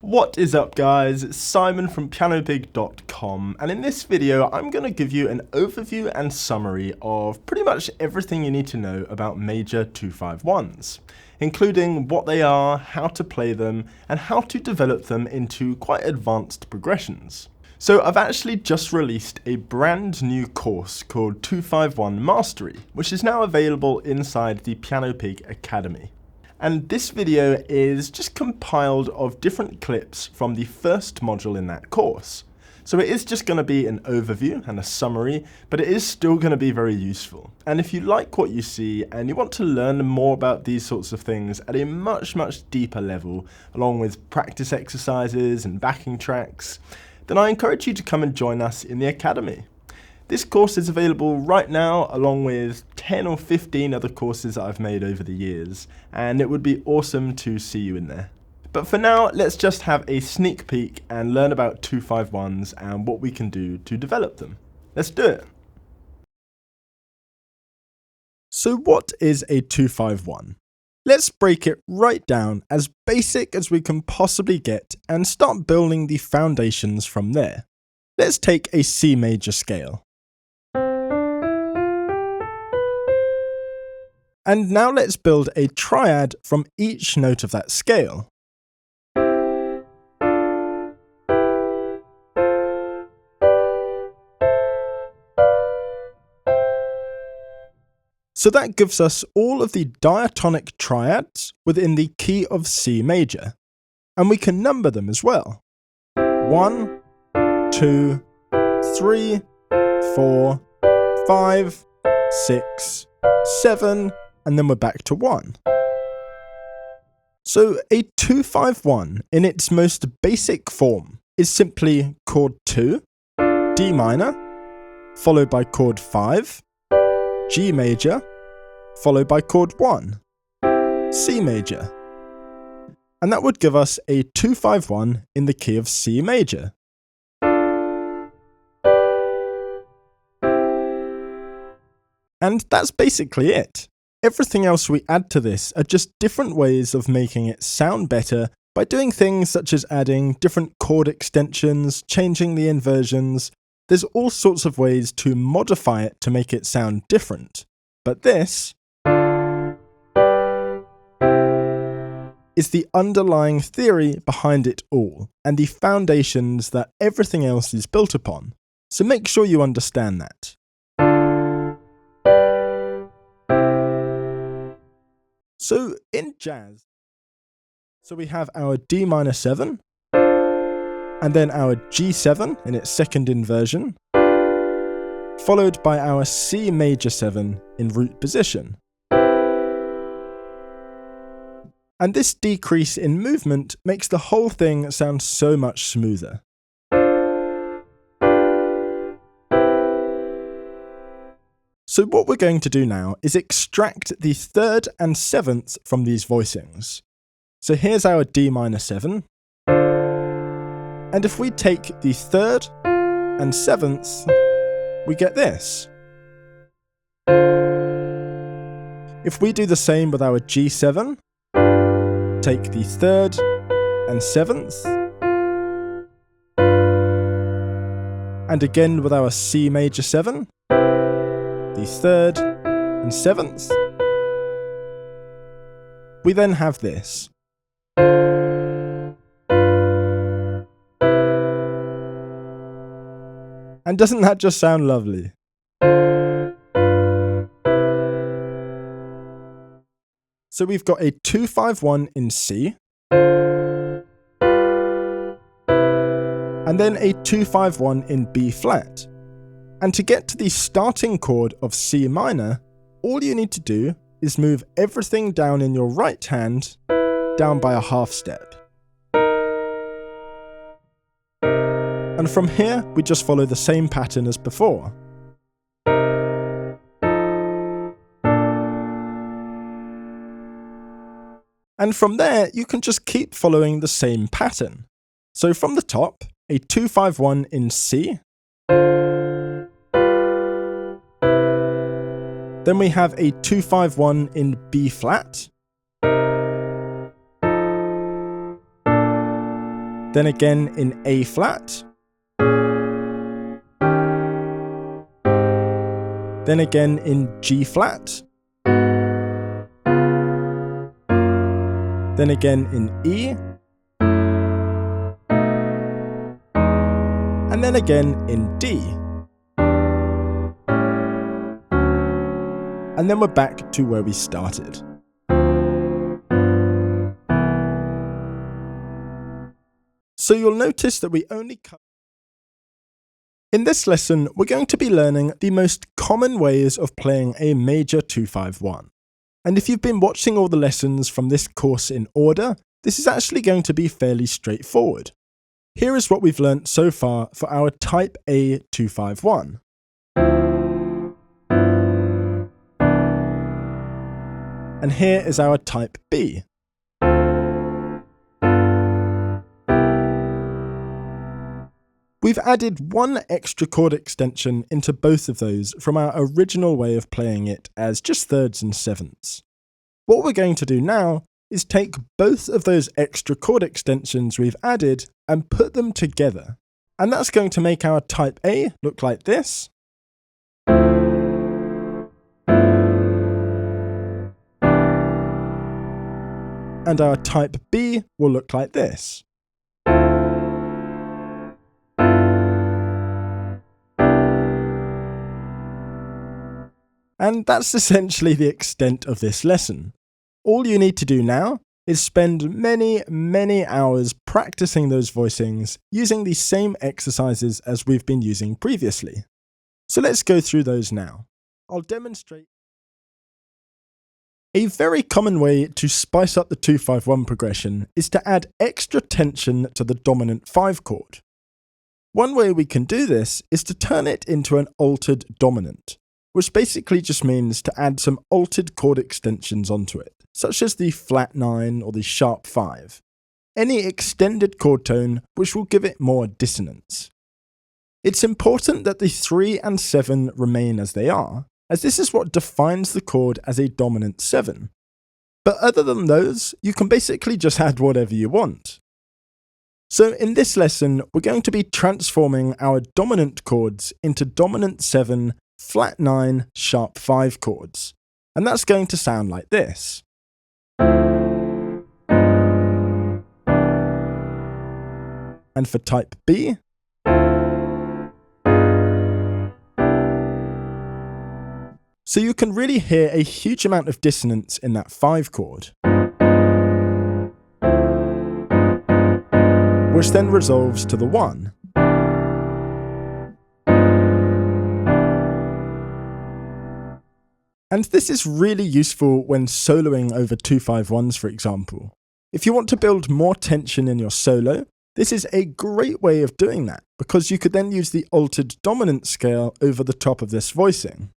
What is up guys, it's Simon from PianoPig.com, and in this video I'm going to give you an overview and summary of pretty much everything you need to know about major 251s, including what they are, how to play them, and how to develop them into quite advanced progressions. So I've actually just released a brand new course called 251 Mastery, which is now available inside the PianoPig Academy. And this video is just compiled of different clips from the first module in that course. So it is just going to be an overview and a summary, but it is still going to be very useful. And if you like what you see and you want to learn more about these sorts of things at a much deeper level, along with practice exercises and backing tracks, then I encourage you to come and join us in the Academy. This course is available right now along with 10 or 15 other courses that I've made over the years, and it would be awesome to see you in there. But for now, let's just have a sneak peek and learn about 251s and what we can do to develop them. Let's do it! So what is a 251? Let's break it right down as basic as we can possibly get and start building the foundations from there. Let's take a C major scale. And now let's build a triad from each note of that scale. So that gives us all of the diatonic triads within the key of C major. And we can number them as well. 1, 2, 3, 4, 5, 6, 7, and then we're back to 1. So a 251 in its most basic form is simply chord 2, D minor, followed by chord 5, G major, followed by chord 1, C major. And that would give us a 251 in the key of C major. And that's basically it. Everything else we add to this are just different ways of making it sound better by doing things such as adding different chord extensions, changing the inversions. There's all sorts of ways to modify it to make it sound different. But this is the underlying theory behind it all, and the foundations that everything else is built upon. So make sure you understand that. So in jazz, we have our D minor 7, and then our G7 in its second inversion, followed by our C major 7 in root position. And this decrease in movement makes the whole thing sound so much smoother. So what we're going to do now is extract the 3rd and 7th from these voicings. So here's our D minor 7. And if we take the 3rd and 7th, we get this. If we do the same with our G7, take the 3rd and 7th, and again with our C major 7, the 3rd and 7th, we then have this. And doesn't that just sound lovely? So we've got a 251 in C, and then a 251 in B flat. And to get to the starting chord of C minor, all you need to do is move everything down in your right hand, down by a half step. And from here, we just follow the same pattern as before. And from there, you can just keep following the same pattern. So from the top, a 251 in C, then we have a 251 in B flat, then again in A flat, then again in G flat, then again in E, and then again in D. And then we're back to where we started. So you'll notice that we only In this lesson, we're going to be learning the most common ways of playing a major 2-5-1. And if you've been watching all the lessons from this course in order, this is actually going to be fairly straightforward. Here is what we've learnt so far for our Type A 2-5-1. And here is our Type B. We've added one extra chord extension into both of those from our original way of playing it as just thirds and sevenths. What we're going to do now is take both of those extra chord extensions we've added and put them together. And that's going to make our Type A look like this. And our Type B will look like this. And that's essentially the extent of this lesson. All you need to do now is spend many hours practicing those voicings using the same exercises as we've been using previously. So let's go through those now. I'll demonstrate. A very common way to spice up the 2-5-1 progression is to add extra tension to the dominant 5 chord. One way we can do this is to turn it into an altered dominant, which basically just means to add some altered chord extensions onto it, such as the flat 9 or the sharp 5. Any extended chord tone which will give it more dissonance. It's important that the 3 and 7 remain as they are, as this is what defines the chord as a dominant 7. But other than those, you can basically just add whatever you want. So in this lesson, we're going to be transforming our dominant chords into dominant 7, flat 9, sharp 5 chords. And that's going to sound like this. And for Type B, so you can really hear a huge amount of dissonance in that 5 chord, which then resolves to the 1. And this is really useful when soloing over 2-5-1s, for example. If you want to build more tension in your solo, this is a great way of doing that, because you could then use the altered dominant scale over the top of this voicing.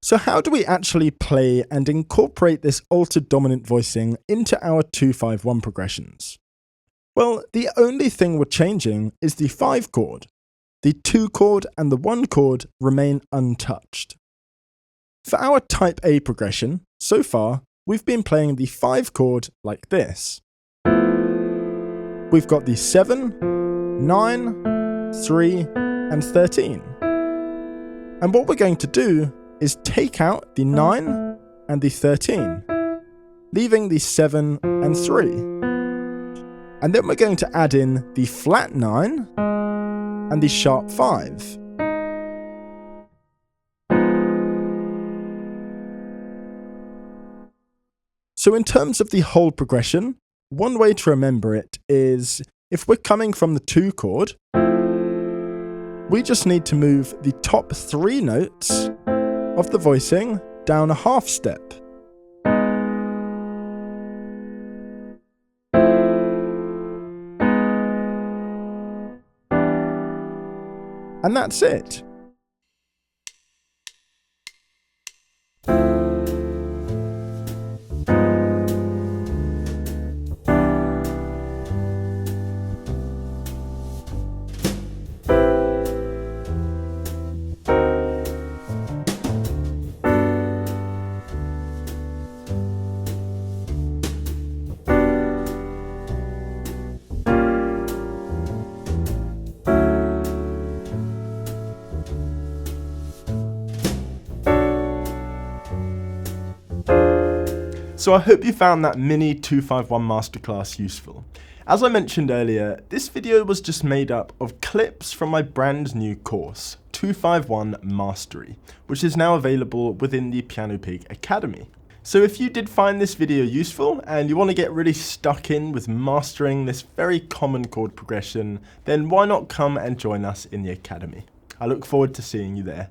So how do we actually play and incorporate this altered dominant voicing into our 2-5-1 progressions? Well, the only thing we're changing is the 5 chord. The 2 chord and the 1 chord remain untouched. For our Type A progression, so far, we've been playing the 5 chord like this. We've got the 7, 9, 3, and 13. And what we're going to do is take out the 9 and the 13, leaving the 7 and 3. And then we're going to add in the flat 9 and the sharp 5. So in terms of the whole progression, one way to remember it is if we're coming from the 2 chord, we just need to move the top 3 notes of the voicing down a half step. And that's it. So I hope you found that mini 251 masterclass useful. As I mentioned earlier, this video was just made up of clips from my brand new course, 251 Mastery, which is now available within the PianoPig Academy. So if you did find this video useful and you want to get really stuck in with mastering this very common chord progression, then why not come and join us in the Academy? I look forward to seeing you there.